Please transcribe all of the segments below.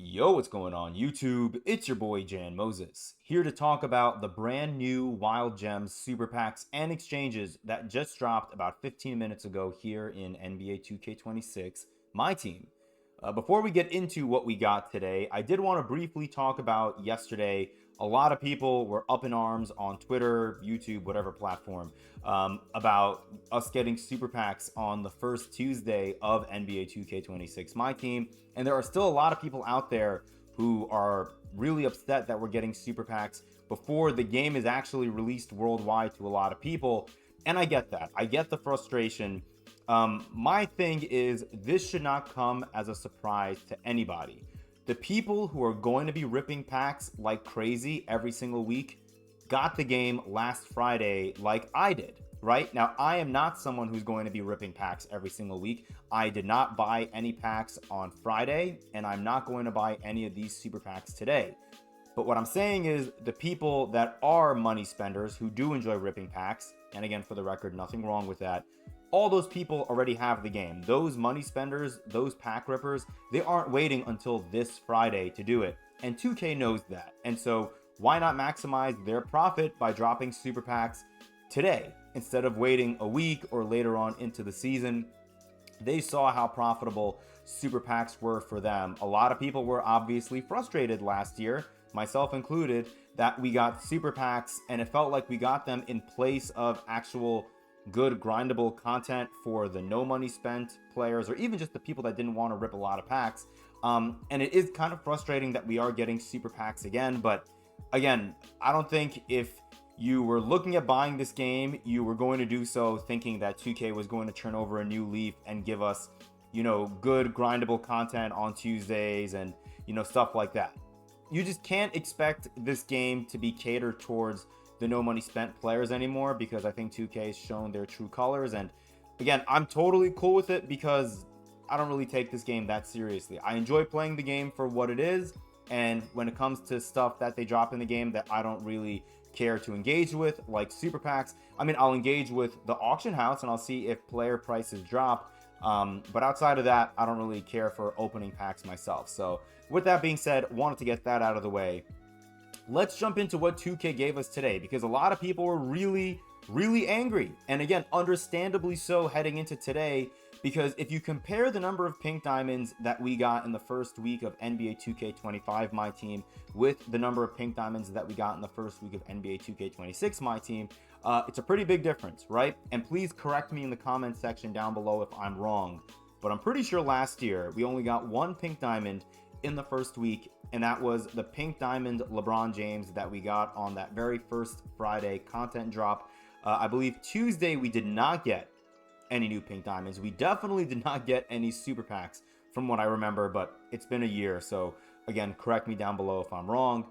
Yo, what's going on YouTube? It's your boy Jan Moses, here to talk about the brand new Wild Gems super packs and exchanges that just dropped about 15 minutes ago here in NBA 2K26, my team. Before we get into what we got today, I did want to briefly talk about yesterday. A lot of people were up in arms on Twitter, YouTube, whatever platform, about us getting super packs on the first Tuesday of NBA 2K26, my team. And there are still a lot of people out there who are really upset that we're getting super packs before the game is actually released worldwide to a lot of people. And I get that. I get the frustration. My thing is, this should not come as a surprise to anybody. The people who are going to be ripping packs like crazy every single week got the game last Friday like I did, right? Now, I am not someone who's going to be ripping packs every single week. I did not buy any packs on Friday, and I'm not going to buy any of these super packs today. But what I'm saying is the people that are money spenders who do enjoy ripping packs, and again, for the record, nothing wrong with that, all those people already have the game. Those money spenders, those pack rippers, they aren't waiting until this Friday to do it. And 2K knows that. And so why not maximize their profit by dropping super packs today instead of waiting a week or later on into the season? They saw how profitable super packs were for them. A lot of people were obviously frustrated last year, myself included, that we got super packs and it felt like we got them in place of actual good grindable content for the no money spent players, or even just the people that didn't want to rip a lot of packs. And it is kind of frustrating that we are getting super packs again. But again, I don't think if you were looking at buying this game, you were going to do so thinking that 2K was going to turn over a new leaf and give us, good grindable content on Tuesdays and, stuff like that. You just can't expect this game to be catered towards the no money spent players anymore, because I think 2K has shown their true colors. And again, I'm totally cool with it because I don't really take this game that seriously. I enjoy playing the game for what it is, and when it comes to stuff that they drop in the game that I don't really care to engage with, like super packs, I'll engage with the auction house and I'll see if player prices drop. But outside of that, I don't really care for opening packs myself. So with that being said, wanted to get that out of the way. Let's jump into what 2K gave us today, because a lot of people were really angry. And again, understandably so heading into today, because if you compare the number of pink diamonds that we got in the first week of NBA 2K25, my team, with the number of pink diamonds that we got in the first week of NBA 2K26, my team, it's a pretty big difference, right? And please correct me in the comments section down below if I'm wrong. But I'm pretty sure last year we only got one pink diamond in the first week, and that was the pink diamond LeBron James that we got on that very first Friday content drop. I believe Tuesday we did not get any new pink diamonds. We definitely did not get any super packs from what I remember, but it's been a year, so again, correct me down below if I'm wrong.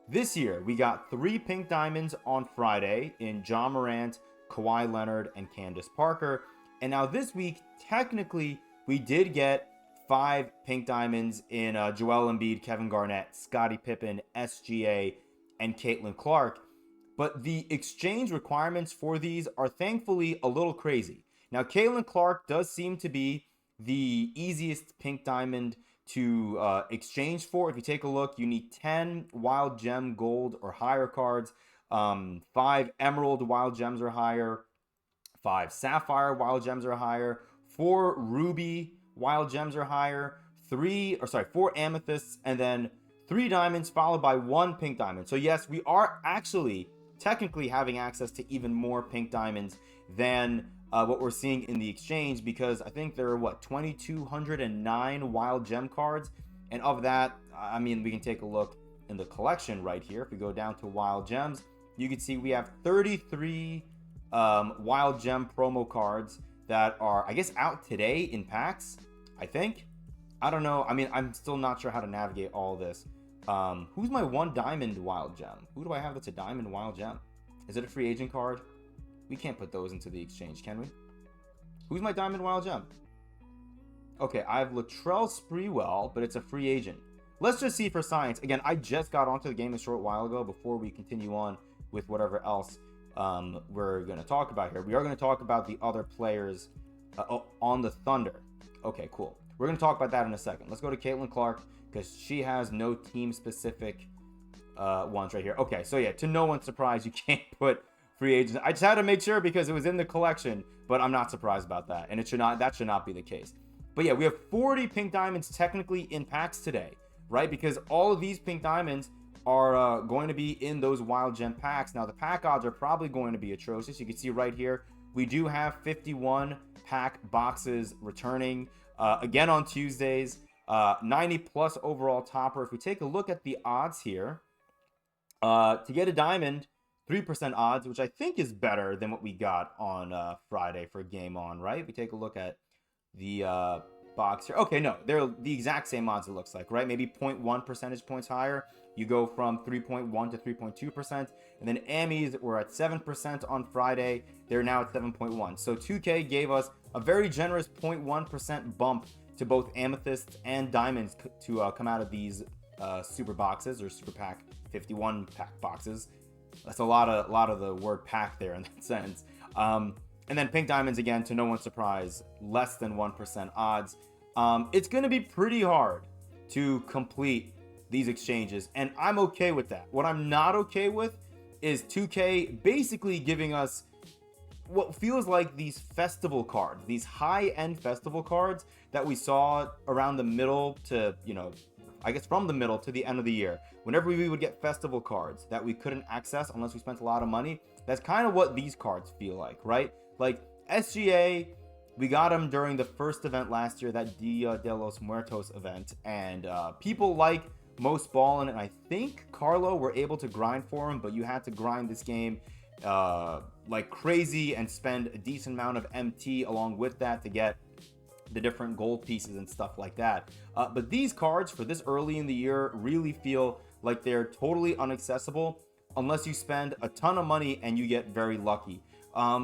This year we got 3 pink diamonds on Friday in Ja Morant, Kawhi Leonard, and Candace Parker. And now this week, technically, we did get 5 pink diamonds in Joel Embiid, Kevin Garnett, Scottie Pippen, SGA, and Caitlin Clark. But the exchange requirements for these are thankfully a little crazy. Now, Caitlin Clark does seem to be the easiest pink diamond to exchange for. If you take a look, you need 10 wild gem gold or higher cards, 5 emerald wild gems or higher, 5 sapphire wild gems or higher, 4 ruby wild gems or higher, 4 amethysts, and then 3 diamonds followed by 1 pink diamond. So yes, we are actually technically having access to even more pink diamonds than what we're seeing in the exchange, because I think there are 2,209 wild gem cards, and of that, we can take a look in the collection right here. If we go down to wild gems, you can see we have 33 wild gem promo cards that are, I guess, out today in packs, I think. I don't know. I'm still not sure how to navigate all this. Who's my 1 diamond wild gem? Who do I have that's a diamond wild gem? Is it a free agent card? We can't put those into the exchange, can we? Who's my diamond wild gem? Okay, I have Latrell Sprewell, but it's a free agent. Let's just see for science. Again, I just got onto the game a short while ago before we continue on with whatever else we're going to talk about here. We are going to talk about the other players on the Thunder. Okay, cool. We're going to talk about that in a second. Let's go to Caitlin Clark because she has no team-specific ones right here. Okay, so yeah, to no one's surprise, you can't put free agents. I just had to make sure because it was in the collection, but I'm not surprised about that, and that should not be the case. But yeah, we have 40 pink diamonds technically in packs today, right? Because all of these pink diamonds are going to be in those wild gem packs. Now the pack odds are probably going to be atrocious. You can see right here, we do have 51 pack boxes returning again on Tuesdays. 90 plus overall topper. If we take a look at the odds here, to get a diamond, 3% odds, which I think is better than what we got on Friday for Game On, right? We take a look at the box here. Okay, no, they're the exact same odds, it looks like, right? Maybe 0.1 percentage points higher. You go from 3.1 to 3.2%. And then Amis were at 7% on Friday. They're now at 7.1. So 2K gave us a very generous 0.1% bump to both amethysts and diamonds to come out of these super boxes, or super pack 51 pack boxes. That's a lot of the word pack there in that sense. And then pink diamonds, again, to no one's surprise, less than 1% odds. It's going to be pretty hard to complete these exchanges, and I'm okay with that. What I'm not okay with is 2K basically giving us what feels like these festival cards, these high-end festival cards that we saw around the middle to, I guess from the middle to the end of the year. Whenever we would get festival cards that we couldn't access unless we spent a lot of money, that's kind of what these cards feel like, right? Like SGA, we got them during the first event last year, that Dia de los Muertos event, and people like Most Ballin' and I think Carlo were able to grind for him, but you had to grind this game like crazy and spend a decent amount of MT along with that to get the different gold pieces and stuff like that. But these cards for this early in the year really feel like they're totally inaccessible unless you spend a ton of money and you get very lucky.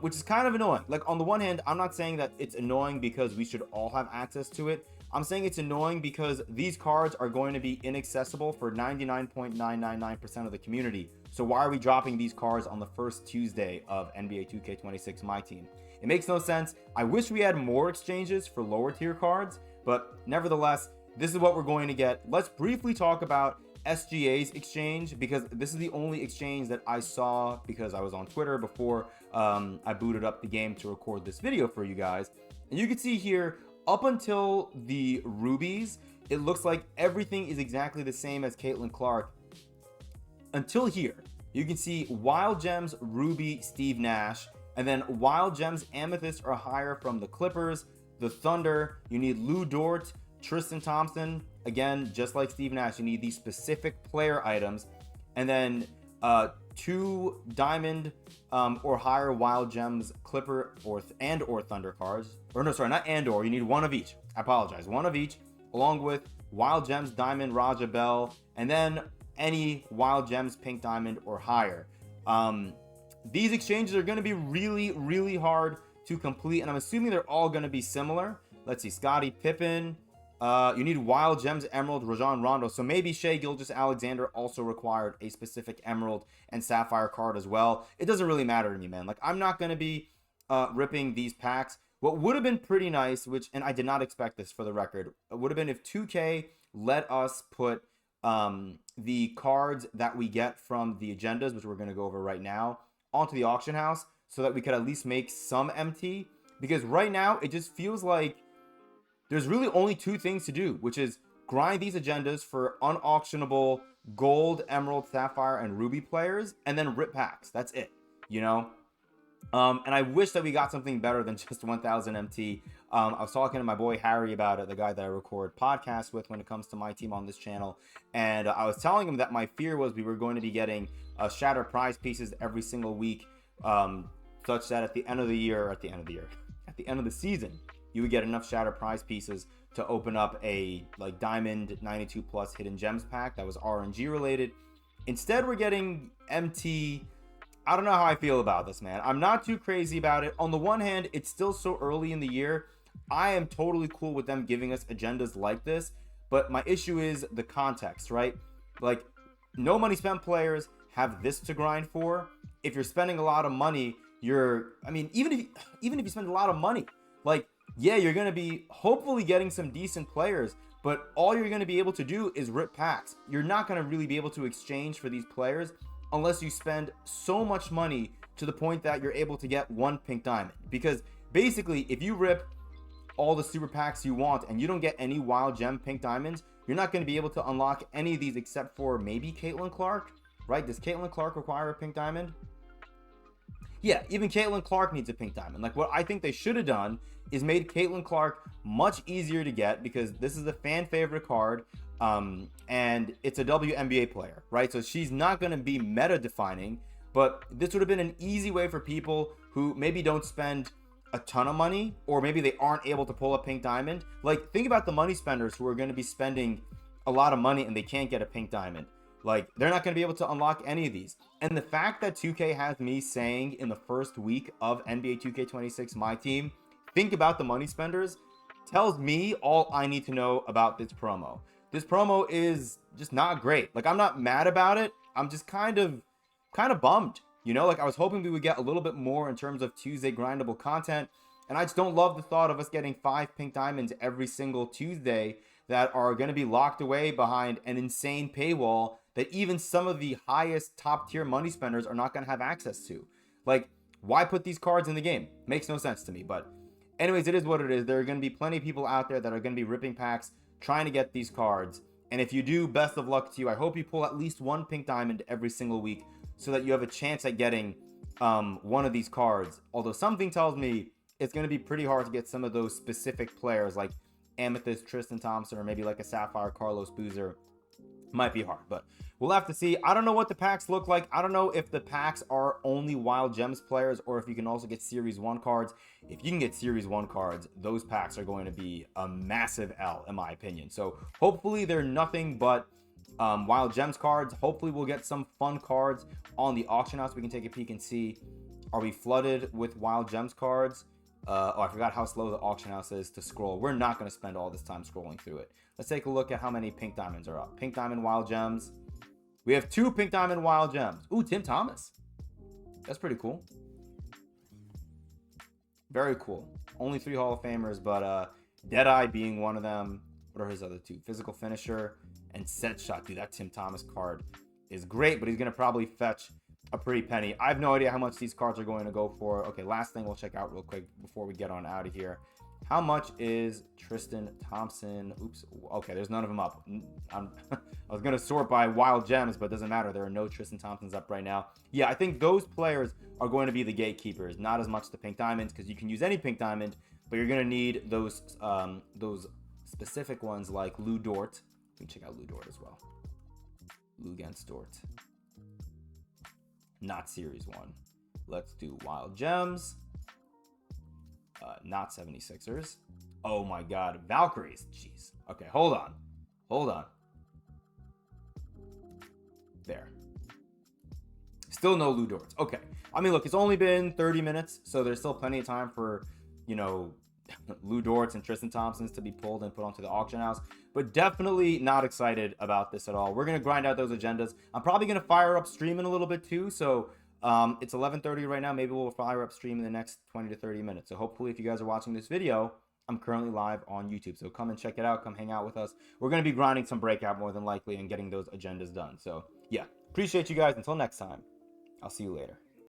Which is kind of annoying. Like, on the one hand, I'm not saying that it's annoying because we should all have access to it. I'm saying it's annoying because these cards are going to be inaccessible for 99.999% of the community. So why are we dropping these cards on the first Tuesday of NBA 2K26 MyTeam? It makes no sense. I wish we had more exchanges for lower tier cards, but nevertheless, this is what we're going to get. Let's briefly talk about SGA's exchange, because this is the only exchange that I saw because I was on Twitter before I booted up the game to record this video for you guys. And you can see here, up until the rubies, it looks like everything is exactly the same as Caitlin Clark. Until here, you can see Wild Gems, Ruby, Steve Nash, and then Wild Gems, Amethyst or higher from the Clippers, the Thunder. You need Lou Dort, Tristan Thompson. Again, just like Steve Nash, you need these specific player items. And then 2 diamond or higher Wild Gems, Clipper or Thunder cards. Or no, sorry, not and or. You need one of each. I apologize. One of each, along with Wild Gems, Diamond, Raja Bell, and then any Wild Gems, Pink Diamond or higher. These exchanges are going to be really, really hard to complete, and I'm assuming they're all going to be similar. Let's see, Scottie Pippen. You need Wild Gems, Emerald, Rajon Rondo. So maybe Shai Gilgeous-Alexander also required a specific Emerald and Sapphire card as well. It doesn't really matter to me, man. Like, I'm not going to be ripping these packs. What would have been pretty nice, and I did not expect this for the record, would have been if 2K let us put the cards that we get from the agendas, which we're going to go over right now, onto the auction house so that we could at least make some MT. Because right now, it just feels like there's really only 2 things to do, which is grind these agendas for unauctionable gold, emerald, sapphire, and ruby players, and then rip packs. That's it, And I wish that we got something better than just 1000 MT. I was talking to my boy Harry about it, the guy that I record podcasts with when it comes to my team on this channel. And I was telling him that my fear was we were going to be getting shattered prize pieces every single week, such that at the end of the season, you would get enough shattered prize pieces to open up a like diamond 92 plus hidden gems pack that was RNG related. Instead, we're getting MT. I don't know how I feel about this, man. I'm not too crazy about it. On the one hand, it's still so early in the year. I am totally cool with them giving us agendas like this, but my issue is the context, right? Like, no money spent players have this to grind for. If you're spending a lot of money, even if you spend a lot of money, like, yeah, you're going to be hopefully getting some decent players, but all you're going to be able to do is rip packs. You're not going to really be able to exchange for these players unless you spend so much money to the point that you're able to get one pink diamond. Because basically, if you rip all the super packs you want and you don't get any wild gem pink diamonds, you're not going to be able to unlock any of these except for maybe Caitlin Clark, right? Does Caitlin Clark require a pink diamond? Yeah, even Caitlin Clark needs a pink diamond. Like, what I think they should have done is made Caitlin Clark much easier to get, because this is a fan favorite card, and it's a WNBA player, right? So she's not going to be meta defining, but this would have been an easy way for people who maybe don't spend a ton of money, or maybe they aren't able to pull a pink diamond. Like, think about the money spenders who are going to be spending a lot of money and they can't get a pink diamond. Like, they're not going to be able to unlock any of these. And the fact that 2K has me saying in the first week of NBA 2K26 My Team, think about the money spenders, tells me all I need to know about this promo. This promo is just not great. Like, I'm not mad about it. I'm just kind of bummed. You know, like, I was hoping we would get a little bit more in terms of Tuesday grindable content. And I just don't love the thought of us getting 5 pink diamonds every single Tuesday that are going to be locked away behind an insane paywall that even some of the highest top tier money spenders are not going to have access to. Like, why put these cards in the game? Makes no sense to me. But anyways, it is what it is. There are going to be plenty of people out there that are going to be ripping packs, trying to get these cards. And if you do, best of luck to you. I hope you pull at least one pink diamond every single week so that you have a chance at getting one of these cards. Although something tells me it's going to be pretty hard to get some of those specific players like Amethyst, Tristan Thompson, or maybe like a Sapphire, Carlos Boozer. Might be hard, but we'll have to see. I don't know what the packs look like. I don't know if the packs are only Wild Gems players or if you can also get Series 1 cards. If you can get Series 1 cards, those packs are going to be a massive L, in my opinion. So hopefully they're nothing but Wild Gems cards. Hopefully we'll get some fun cards on the auction house. We can take a peek and see, are we flooded with Wild Gems cards? Oh, I forgot how slow the auction house is to scroll. We're not going to spend all this time scrolling through it. Let's take a look at how many pink diamonds are up. Pink diamond Wild Gems. We have 2 pink diamond Wild Gems. Ooh, Tim Thomas. That's pretty cool. Very cool. Only 3 Hall of Famers, but Deadeye being one of them. What are his other 2? Physical Finisher and Set Shot. Dude, that Tim Thomas card is great, but he's going to probably fetch a pretty penny. I have no idea how much these cards are going to go for. Okay, last thing we'll check out real quick before we get on out of here. How much is Tristan Thompson? Oops. Okay, there's none of them up. I was going to sort by Wild Gems, but it doesn't matter. There are no Tristan Thompsons up right now. Yeah, I think those players are going to be the gatekeepers, not as much the pink diamonds, because you can use any pink diamond, but you're going to need those specific ones like Lou Dort. We can check out Lou Dort as well. Lou against Dort. Not Series 1. Let's do Wild Gems. Not 76ers. Oh my god. Valkyries. Jeez. Okay, hold on. Hold on. There. Still no Lou Dorts. Okay. I mean, look, it's only been 30 minutes, so there's still plenty of time for, you know, Lou Dorts and Tristan Thompsons to be pulled and put onto the auction house. But definitely not excited about this at all. We're going to grind out those agendas. I'm probably going to fire up streaming a little bit too, so it's 11:30 right now. Maybe we'll fire up stream in the next 20 to 30 minutes. So hopefully if you guys are watching this video, I'm currently live on YouTube. So come and check it out. Come hang out with us. We're going to be grinding some breakout more than likely and getting those agendas done. So yeah, appreciate you guys. Until next time, I'll see you later.